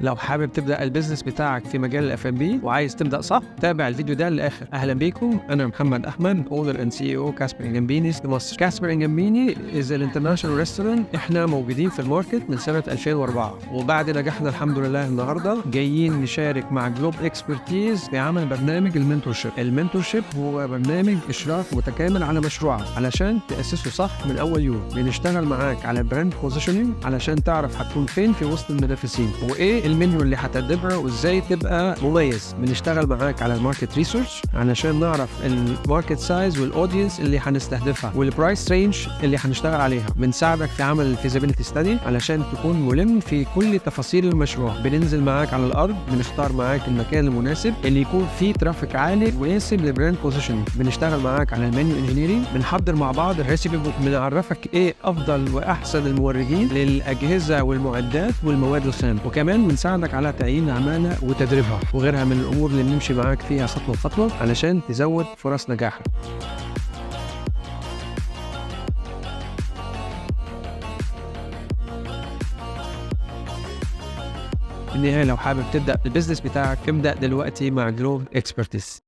لو حابب تبدأ البيزنس بتاعك في مجال الاف ام بي وعايز تبدأ صح، تابع الفيديو ده للآخر. أهلا بيكم، أنا محمد أحمد، اونر اند سي او كاسبر إند جامبينيز في مصر. كاسبر إند جامبيني از ان انترناشونال ريستورانت. احنا موجودين في الماركت من سنة 2004، وبعد نجاحنا الحمد لله النهارده جايين نشارك مع جلوب اكسبرتيز في عمل برنامج المنتورشيب. المنتورشيب هو برنامج إشراف متكامل على مشروعك علشان تأسسه صح من أول يوم. بنشتغل معاك على براند بوزيشننج علشان تعرف هتكون فين في وسط المنافسين، وإيه المنيو اللي هتقدمها وازاي تبقى مميز. بنشتغل معاك على الماركت ريسيرش علشان نعرف الماركت سايز والاودينس اللي هنستهدفها والبرايس رينج اللي هنشتغل عليها. بنساعدك في عمل الفيزابيلتي ستادي علشان تكون ملم في كل تفاصيل المشروع. بننزل معاك على الارض، بنختار معاك المكان المناسب اللي يكون فيه ترافيك عالي ويناسب للبراند بوزيشن. بنشتغل معاك على المنيو انجينيرنج، بنحضر مع بعض الريسيبي بوك، بنعرفك ايه افضل واحسن الموردين للاجهزه والمعدات والمواد الخام، وكمان بنساعدك على تعيين عمالة وتدريبها وغيرها من الأمور اللي بنمشي معاك فيها خطوة بخطوة علشان تزود فرص نجاحك. في النهاية لو حابب تبدأ البيزنس بتاعك، ابدأ دلوقتي مع جلوب اكسبرتيز.